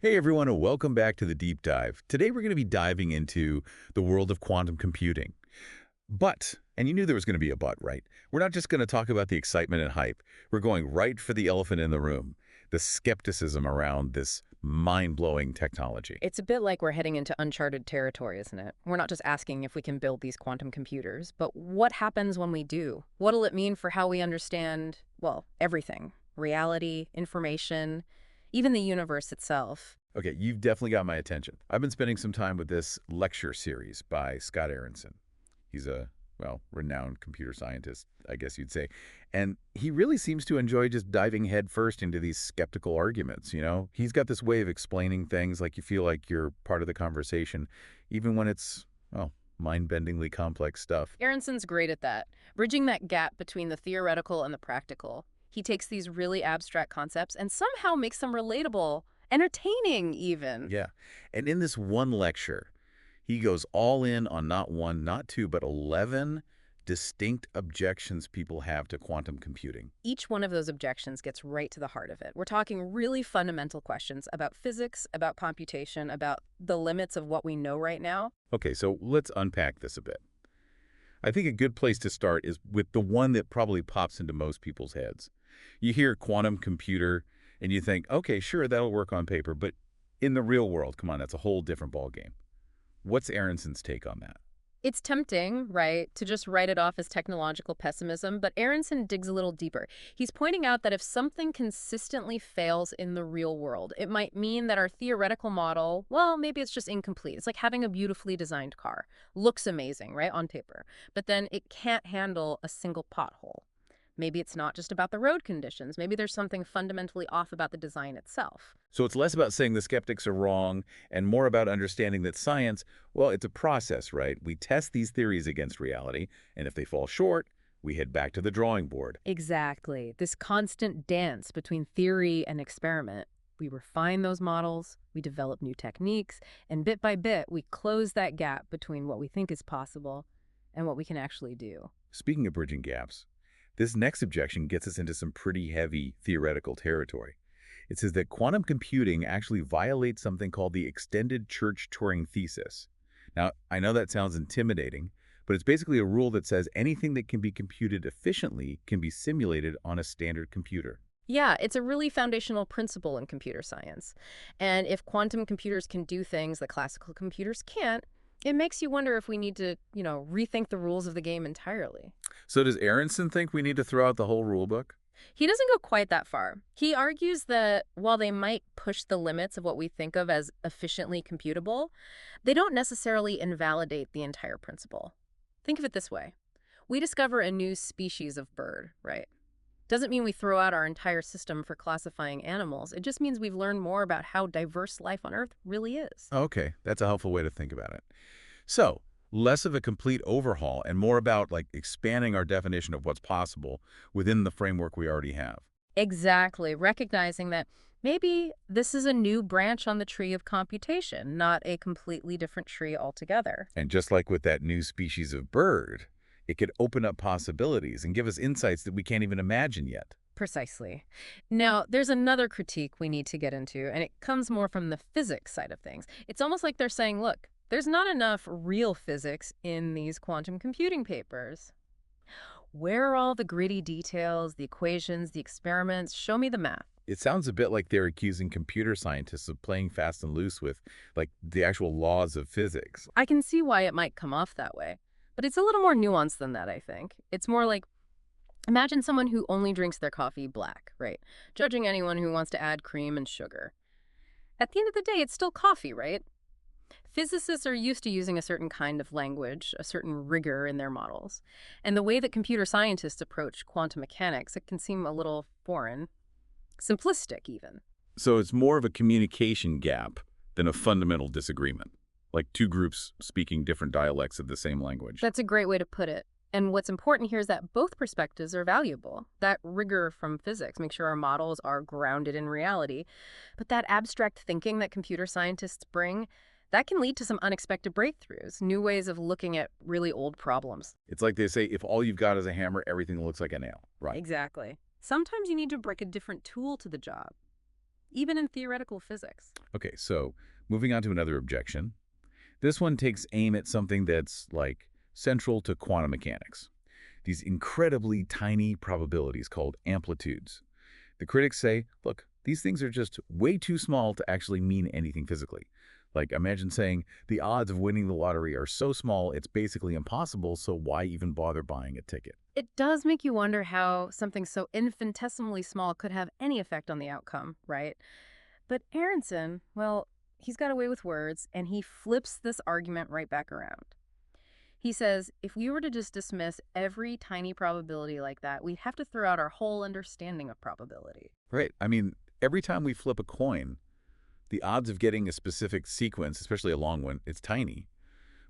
Hey everyone, and welcome back to the Deep Dive. Today we're going to be diving into the world of quantum computing. But, and you knew there was going to be a but, right? We're not just going to talk about the excitement and hype. We're going right for the elephant in the room, the skepticism around this mind-blowing technology. It's a bit like we're heading into uncharted territory, isn't it? We're not just asking if we can build these quantum computers, but what happens when we do? What'll it mean for how we understand, well, everything? Reality, information, even the universe itself. Okay, you've definitely got my attention. I've been spending some time with this lecture series by Scott Aaronson. He's a, well, renowned computer scientist, I guess you'd say. And he really seems to enjoy just diving headfirst into these skeptical arguments, you know? He's got this way of explaining things like you feel like you're part of the conversation, even when it's, well, mind-bendingly complex stuff. Aaronson's great at that, bridging that gap between the theoretical and the practical. He takes these really abstract concepts and somehow makes them relatable, entertaining even. Yeah. And in this one lecture, he goes all in on not one, not two, but 11 distinct objections people have to quantum computing. Each one of those objections gets right to the heart of it. We're talking really fundamental questions about physics, about computation, about the limits of what we know right now. Okay, so let's unpack this a bit. I think a good place to start is with the one that probably pops into most people's heads. You hear quantum computer, and you think, okay, sure, that'll work on paper, but in the real world, come on, that's a whole different ballgame. What's Aaronson's take on that? It's tempting, right, to just write it off as technological pessimism, but Aaronson digs a little deeper. He's pointing out that if something consistently fails in the real world, it might mean that our theoretical model, well, maybe it's just incomplete. It's like having a beautifully designed car. Looks amazing, right, on paper, but then it can't handle a single pothole. Maybe it's not just about the road conditions. Maybe there's something fundamentally off about the design itself. So it's less about saying the skeptics are wrong and more about understanding that science, well, it's a process, right? We test these theories against reality, and if they fall short, we head back to the drawing board. Exactly. This constant dance between theory and experiment. We refine those models, we develop new techniques, and bit by bit, we close that gap between what we think is possible and what we can actually do. Speaking of bridging gaps, this next objection gets us into some pretty heavy theoretical territory. It says that quantum computing actually violates something called the extended church-Turing thesis. Now, I know that sounds intimidating, but it's basically a rule that says anything that can be computed efficiently can be simulated on a standard computer. Yeah, it's a really foundational principle in computer science. And if quantum computers can do things that classical computers can't, it makes you wonder if we need to, rethink the rules of the game entirely. So does Aronson think we need to throw out the whole rule book? He doesn't go quite that far. He argues that while they might push the limits of what we think of as efficiently computable, they don't necessarily invalidate the entire principle. Think of it this way. We discover a new species of bird, right? Doesn't mean we throw out our entire system for classifying animals. It just means we've learned more about how diverse life on Earth really is. Okay, that's a helpful way to think about it. So, less of a complete overhaul and more about expanding our definition of what's possible within the framework we already have. Exactly, recognizing that maybe this is a new branch on the tree of computation, not a completely different tree altogether. And just like with that new species of bird, it could open up possibilities and give us insights that we can't even imagine yet. Precisely. Now, there's another critique we need to get into, and it comes more from the physics side of things. It's almost like they're saying, look, there's not enough real physics in these quantum computing papers. Where are all the gritty details, the equations, the experiments? Show me the math. It sounds a bit like they're accusing computer scientists of playing fast and loose with, the actual laws of physics. I can see why it might come off that way, but it's a little more nuanced than that, I think. It's more like, imagine someone who only drinks their coffee black, right? Judging anyone who wants to add cream and sugar. At the end of the day, it's still coffee, right? Physicists are used to using a certain kind of language, a certain rigor in their models. And the way that computer scientists approach quantum mechanics, it can seem a little foreign, simplistic even. So it's more of a communication gap than a fundamental disagreement, like two groups speaking different dialects of the same language. That's a great way to put it. And what's important here is that both perspectives are valuable. That rigor from physics makes sure our models are grounded in reality. But that abstract thinking that computer scientists bring, that can lead to some unexpected breakthroughs, new ways of looking at really old problems. It's like they say, if all you've got is a hammer, everything looks like a nail. Right. Exactly. Sometimes you need to bring a different tool to the job. even in theoretical physics. Okay, so moving on to another objection. This one takes aim at something that's, like, central to quantum mechanics. These incredibly tiny probabilities called amplitudes. The critics say, look, these things are just way too small to actually mean anything physically. Like, imagine saying the odds of winning the lottery are so small it's basically impossible, so why even bother buying a ticket? It does make you wonder how something so infinitesimally small could have any effect on the outcome, right? But Aronson, well, he's got away with words, and he flips this argument right back around. He says, if we were to just dismiss every tiny probability like that, we'd have to throw out our whole understanding of probability. Right. I mean, every time we flip a coin, the odds of getting a specific sequence, especially a long one, it's tiny.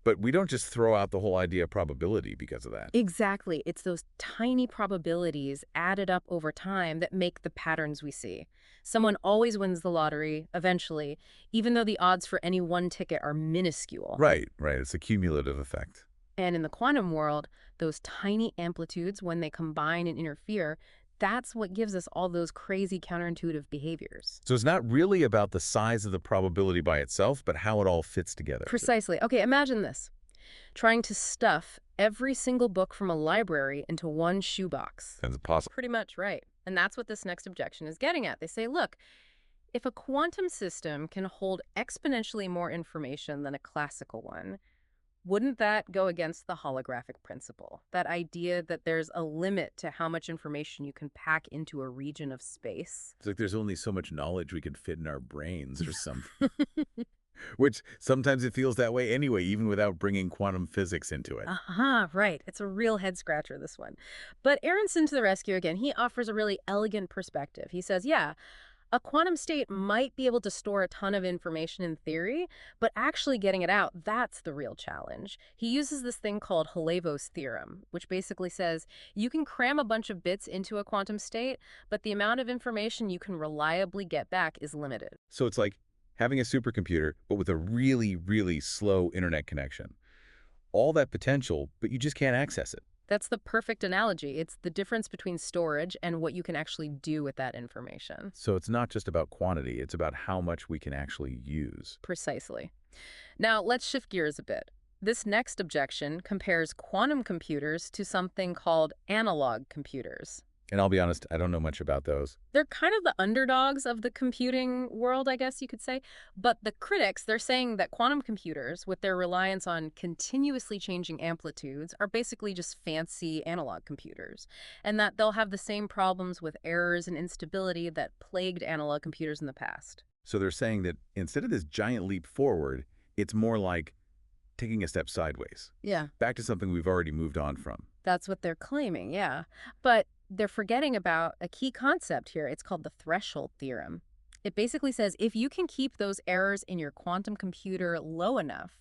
But we don't just throw out the whole idea of probability because of that. Exactly. It's those tiny probabilities added up over time that make the patterns we see. Someone always wins the lottery, eventually, even though the odds for any one ticket are minuscule. Right, right. It's a cumulative effect. And in the quantum world, those tiny amplitudes, when they combine and interfere, that's what gives us all those crazy counterintuitive behaviors. So it's not really about the size of the probability by itself, but how it all fits together. Precisely. Okay, imagine this. Trying to stuff every single book from a library into one shoebox. That's possible. Pretty much right. And that's what this next objection is getting at. They say, look, if a quantum system can hold exponentially more information than a classical one, wouldn't that go against the holographic principle? That idea that there's a limit to how much information you can pack into a region of space? It's like there's only so much knowledge we could fit in our brains or something. Which sometimes it feels that way anyway, even without bringing quantum physics into it. Right. It's a real head scratcher, this one. But Aronson to the rescue again. He offers a really elegant perspective. He says, yeah, a quantum state might be able to store a ton of information in theory, but actually getting it out, that's the real challenge. He uses this thing called Halevo's theorem, which basically says you can cram a bunch of bits into a quantum state, but the amount of information you can reliably get back is limited. So it's like having a supercomputer, but with a really, really slow internet connection. All that potential, but you just can't access it. That's the perfect analogy. It's the difference between storage and what you can actually do with that information. So it's not just about quantity, it's about how much we can actually use. Precisely. Now, let's shift gears a bit. This next objection compares quantum computers to something called analog computers. And I'll be honest, I don't know much about those. They're kind of the underdogs of the computing world, I guess you could say. But the critics, they're saying that quantum computers, with their reliance on continuously changing amplitudes, are basically just fancy analog computers, and that they'll have the same problems with errors and instability that plagued analog computers in the past. So they're saying that instead of this giant leap forward, it's more like taking a step sideways. Yeah. Back to something we've already moved on from. That's what they're claiming, yeah. But they're forgetting about a key concept here. It's called the threshold theorem. It basically says if you can keep those errors in your quantum computer low enough,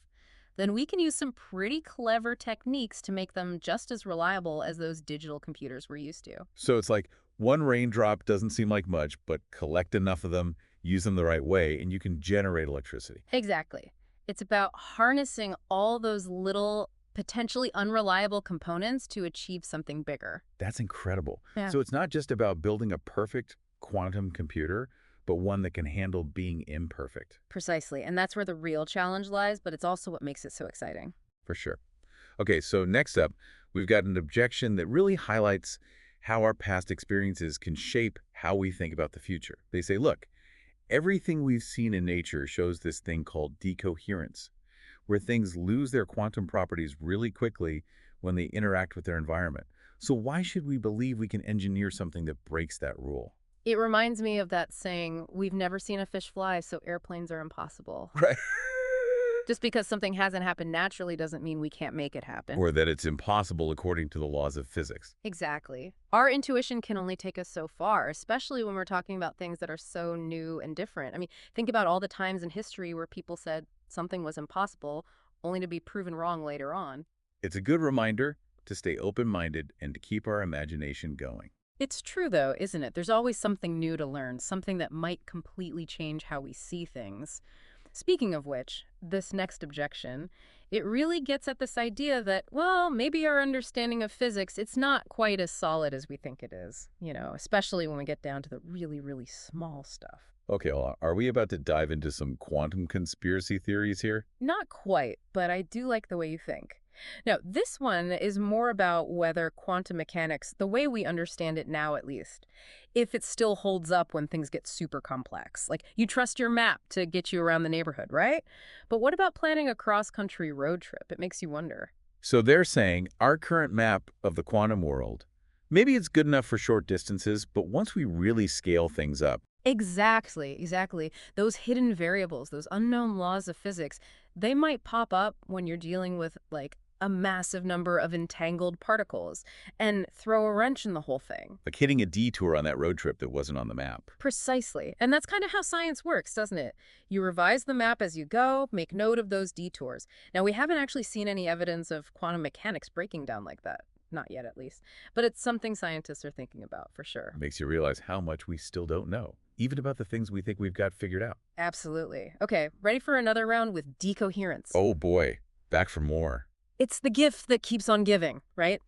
then we can use some pretty clever techniques to make them just as reliable as those digital computers we're used to. So it's like one raindrop doesn't seem like much, but collect enough of them, use them the right way, and you can generate electricity. Exactly. It's about harnessing all those little potentially unreliable components to achieve something bigger. That's incredible. Yeah. So it's not just about building a perfect quantum computer, but one that can handle being imperfect. Precisely. And that's where the real challenge lies, but it's also what makes it so exciting. For sure. Okay, so next up, we've got an objection that really highlights how our past experiences can shape how we think about the future. They say, look, everything we've seen in nature shows this thing called decoherence, where things lose their quantum properties really quickly when they interact with their environment. So why should we believe we can engineer something that breaks that rule? It reminds me of that saying, we've never seen a fish fly, so airplanes are impossible. Right. Just because something hasn't happened naturally doesn't mean we can't make it happen. Or that it's impossible according to the laws of physics. Exactly. Our intuition can only take us so far, especially when we're talking about things that are so new and different. I mean, think about all the times in history where people said something was impossible, only to be proven wrong later on. It's a good reminder to stay open-minded and to keep our imagination going. It's true, though, isn't it? There's always something new to learn, something that might completely change how we see things. Speaking of which, this next objection, it really gets at this idea that, well, maybe our understanding of physics, it's not quite as solid as we think it is, especially when we get down to the really, really small stuff. Okay, hold on. Are we about to dive into some quantum conspiracy theories here? Not quite, but I do like the way you think. Now, this one is more about whether quantum mechanics, the way we understand it now at least, if it still holds up when things get super complex. Like, you trust your map to get you around the neighborhood, right? But what about planning a cross-country road trip? It makes you wonder. So they're saying our current map of the quantum world, maybe it's good enough for short distances, but once we really scale things up, Exactly, exactly. Those hidden variables, those unknown laws of physics, they might pop up when you're dealing with, like, a massive number of entangled particles and throw a wrench in the whole thing. like hitting a detour on that road trip that wasn't on the map. Precisely. And that's kind of how science works, doesn't it? You revise the map as you go, make note of those detours. Now, we haven't actually seen any evidence of quantum mechanics breaking down like that. Not yet, at least. But it's something scientists are thinking about, for sure. Makes you realize how much we still don't know, even about the things we think we've got figured out. Absolutely. Okay, ready for another round with decoherence. Oh boy, back for more. It's the gift that keeps on giving, right?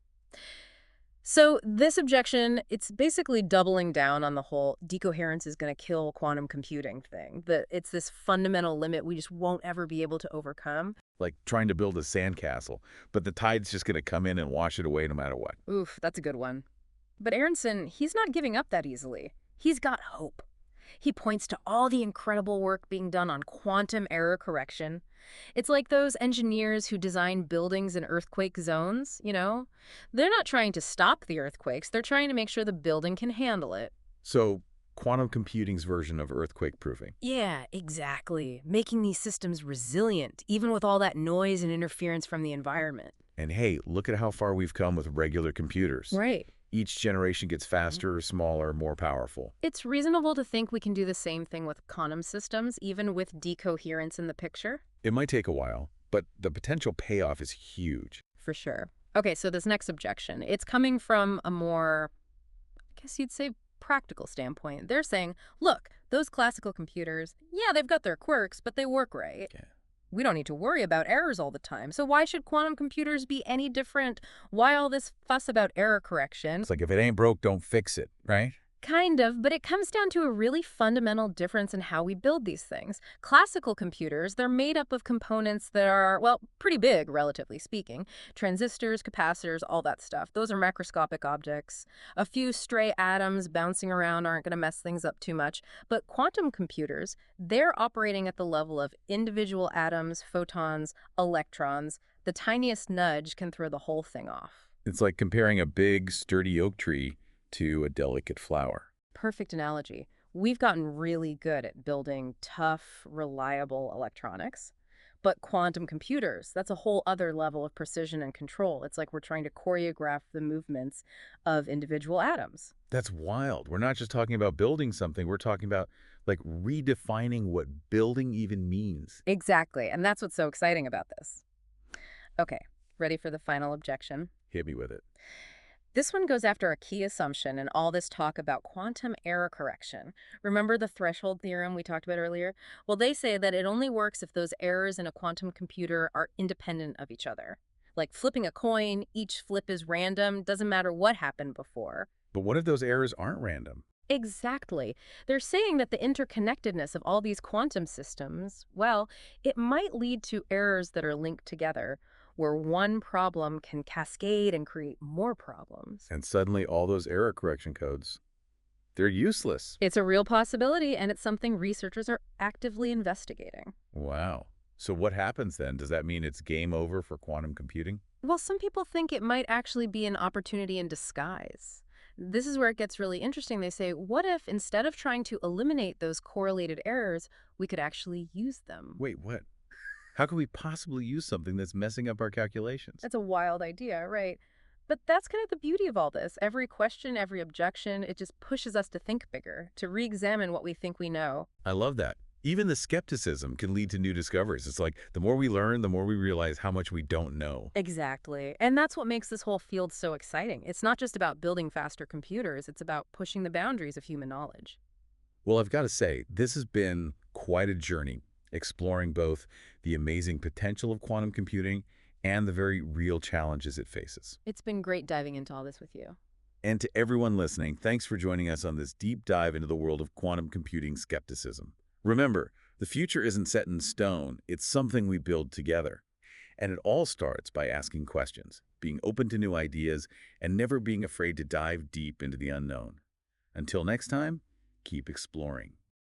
So this objection, it's basically doubling down on the whole decoherence is going to kill quantum computing thing. That it's this fundamental limit we just won't ever be able to overcome. Like trying to build a sandcastle, but the tide's just going to come in and wash it away no matter what. Oof, that's a good one. But Aaronson, he's not giving up that easily. He's got hope. He points to all the incredible work being done on quantum error correction. It's like those engineers who design buildings in earthquake zones, you know? They're not trying to stop the earthquakes, they're trying to make sure the building can handle it. So, quantum computing's version of earthquake proofing. Yeah, exactly. Making these systems resilient, even with all that noise and interference from the environment. And hey, look at how far we've come with regular computers. Right. Each generation gets faster, smaller, more powerful. It's reasonable to think we can do the same thing with quantum systems, even with decoherence in the picture. It might take a while, but the potential payoff is huge. For sure. Okay, so this next objection, it's coming from a more, I guess you'd say, practical standpoint. They're saying, look, those classical computers, yeah, they've got their quirks, but they work right. Yeah. We don't need to worry about errors all the time. So why should quantum computers be any different? Why all this fuss about error correction? It's like if it ain't broke, don't fix it, right? Kind of, but it comes down to a really fundamental difference in how we build these things. Classical computers, they're made up of components that are, well, pretty big, relatively speaking. Transistors, capacitors, all that stuff. Those are macroscopic objects. A few stray atoms bouncing around aren't going to mess things up too much. But quantum computers, they're operating at the level of individual atoms, photons, electrons. The tiniest nudge can throw the whole thing off. It's like comparing a big, sturdy oak tree to a delicate flower. Perfect analogy. We've gotten really good at building tough, reliable electronics. But quantum computers, that's a whole other level of precision and control. It's like we're trying to choreograph the movements of individual atoms. That's wild. We're not just talking about building something. We're talking about, like, redefining what building even means. Exactly. And that's what's so exciting about this. Okay, ready for the final objection? Hit me with it. This one goes after a key assumption in all this talk about quantum error correction. Remember the threshold theorem we talked about earlier? Well, they say that it only works if those errors in a quantum computer are independent of each other. Like flipping a coin, each flip is random, doesn't matter what happened before. But what if those errors aren't random? Exactly. They're saying that the interconnectedness of all these quantum systems, well, it might lead to errors that are linked together, where one problem can cascade and create more problems. And suddenly all those error correction codes, they're useless. It's a real possibility, and it's something researchers are actively investigating. Wow. So what happens then? Does that mean it's game over for quantum computing? Well, some people think it might actually be an opportunity in disguise. This is where it gets really interesting. They say, what if instead of trying to eliminate those correlated errors, we could actually use them? Wait, what? How could we possibly use something that's messing up our calculations? That's a wild idea, right? But that's kind of the beauty of all this. Every question, every objection, it just pushes us to think bigger, to re-examine what we think we know. I love that. Even the skepticism can lead to new discoveries. It's like the more we learn, the more we realize how much we don't know. Exactly. And that's what makes this whole field so exciting. It's not just about building faster computers, it's about pushing the boundaries of human knowledge. Well, I've got to say, this has been quite a journey, exploring both the amazing potential of quantum computing and the very real challenges it faces. It's been great diving into all this with you. And to everyone listening, thanks for joining us on this deep dive into the world of quantum computing skepticism. Remember, the future isn't set in stone, it's something we build together. And it all starts by asking questions, being open to new ideas, and never being afraid to dive deep into the unknown. Until next time, keep exploring.